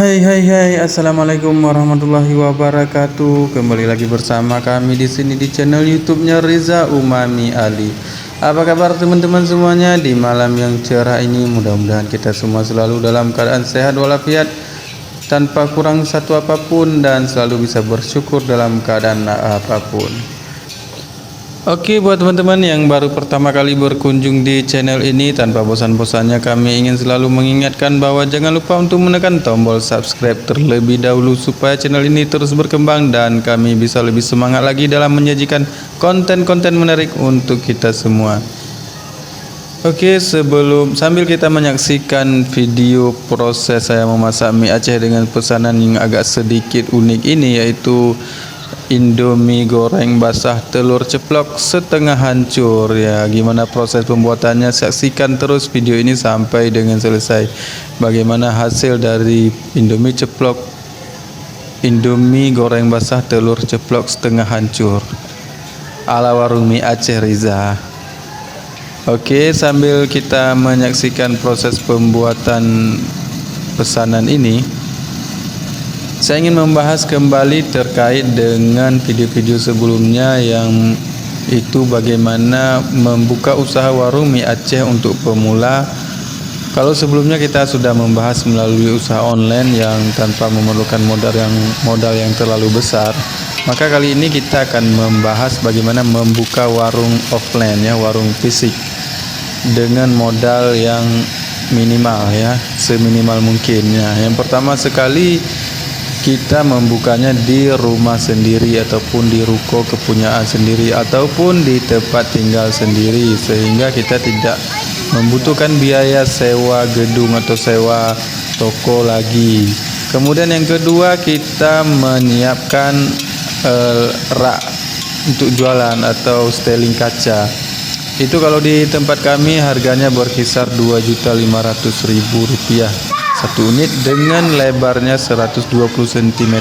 Hai, assalamualaikum warahmatullahi wabarakatuh. Kembali lagi bersama kami di sini di channel YouTube-nya Riza Umami Ali. Apa kabar teman-teman semuanya di malam yang cerah ini? Mudah-mudahan kita semua selalu dalam keadaan sehat walafiat, tanpa kurang satu apapun, dan selalu bisa bersyukur dalam keadaan apapun. Oke, buat teman-teman yang baru pertama kali berkunjung di channel ini, tanpa bosan-bosannya kami ingin selalu mengingatkan bahwa jangan lupa untuk menekan tombol subscribe terlebih dahulu supaya channel ini terus berkembang dan kami bisa lebih semangat lagi dalam menyajikan konten-konten menarik untuk kita semua. Oke, sambil kita menyaksikan video proses saya memasak mie Aceh dengan pesanan yang agak sedikit unik ini, yaitu Indomie goreng basah telur ceplok setengah hancur. Ya, gimana proses pembuatannya? Saksikan terus video ini sampai dengan selesai. Bagaimana hasil dari Indomie goreng basah telur ceplok setengah hancur ala warung mie Aceh Riza. Oke, sambil kita menyaksikan proses pembuatan pesanan ini, saya ingin membahas kembali terkait dengan video-video sebelumnya, yang itu bagaimana membuka usaha warung mie Aceh untuk pemula. Kalau sebelumnya kita sudah membahas melalui usaha online yang tanpa memerlukan modal yang terlalu besar, maka kali ini kita akan membahas bagaimana membuka warung offline, ya, warung fisik dengan modal yang minimal, ya, seminimal mungkin. Ya, yang pertama sekali kita membukanya di rumah sendiri ataupun di ruko kepunyaan sendiri ataupun di tempat tinggal sendiri, sehingga kita tidak membutuhkan biaya sewa gedung atau sewa toko lagi. Kemudian yang kedua, kita menyiapkan rak untuk jualan atau styling kaca. Itu kalau di tempat kami harganya berkisar Rp2.500.000 satu unit, dengan lebarnya 120 cm,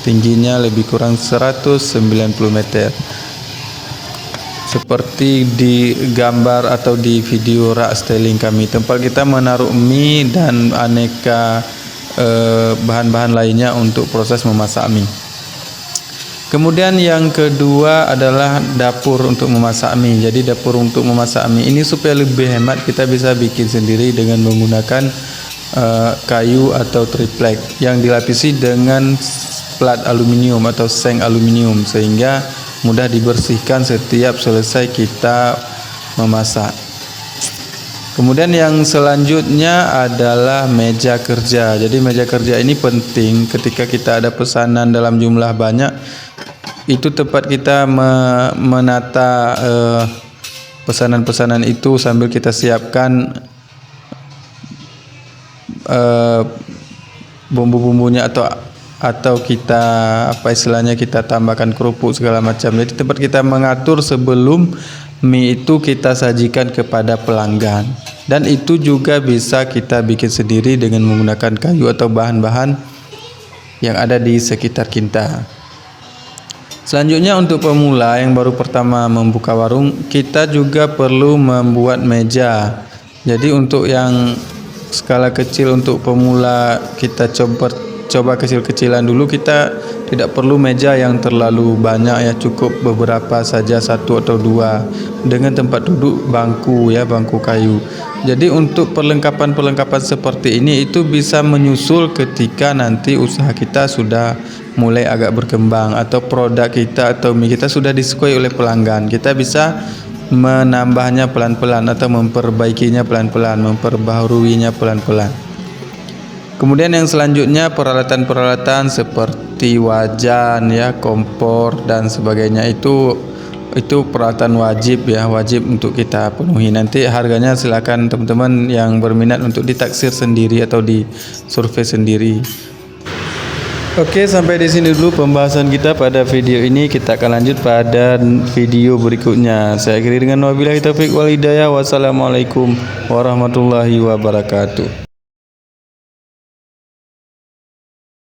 tingginya lebih kurang 190 meter, seperti di gambar atau di video rak styling kami. Tempat kita menaruh mie dan aneka bahan-bahan lainnya untuk proses memasak mie. Kemudian yang kedua adalah dapur untuk memasak mie. Jadi dapur untuk memasak mie ini supaya lebih hemat, kita bisa bikin sendiri dengan menggunakan kayu atau triplek yang dilapisi dengan plat aluminium atau seng aluminium, sehingga mudah dibersihkan setiap selesai kita memasak. Kemudian yang selanjutnya adalah meja kerja. Jadi meja kerja ini penting ketika kita ada pesanan dalam jumlah banyak. Itu tempat kita menata pesanan-pesanan itu sambil kita siapkan bumbu-bumbunya atau kita kita tambahkan kerupuk segala macam. Jadi tempat kita mengatur sebelum mie itu kita sajikan kepada pelanggan, dan itu juga bisa kita bikin sendiri dengan menggunakan kayu atau bahan-bahan yang ada di sekitar kita. Selanjutnya, untuk pemula yang baru pertama membuka warung, kita juga perlu membuat meja. Jadi untuk yang skala kecil, untuk pemula, kita coba kecil-kecilan dulu. Kita tidak perlu meja yang terlalu banyak, ya, cukup beberapa saja, satu atau dua, dengan tempat duduk bangku, ya, bangku kayu. Jadi untuk perlengkapan seperti ini itu bisa menyusul ketika nanti usaha kita sudah mulai agak berkembang atau produk kita atau mie kita sudah disukai oleh pelanggan. Kita bisa menambahnya pelan-pelan atau memperbaikinya pelan-pelan, memperbaharuinya pelan-pelan. Kemudian yang selanjutnya, peralatan-peralatan seperti wajan, ya, kompor dan sebagainya, itu peralatan wajib, ya, wajib untuk kita penuhi. Nanti harganya silakan teman-teman yang berminat untuk ditaksir sendiri atau disurvei sendiri. Oke, sampai di sini dulu pembahasan kita pada video ini. Kita akan lanjut pada video berikutnya. Saya akhiri dengan wabillahi taufiq wal hidayah. Wassalamualaikum warahmatullahi wabarakatuh.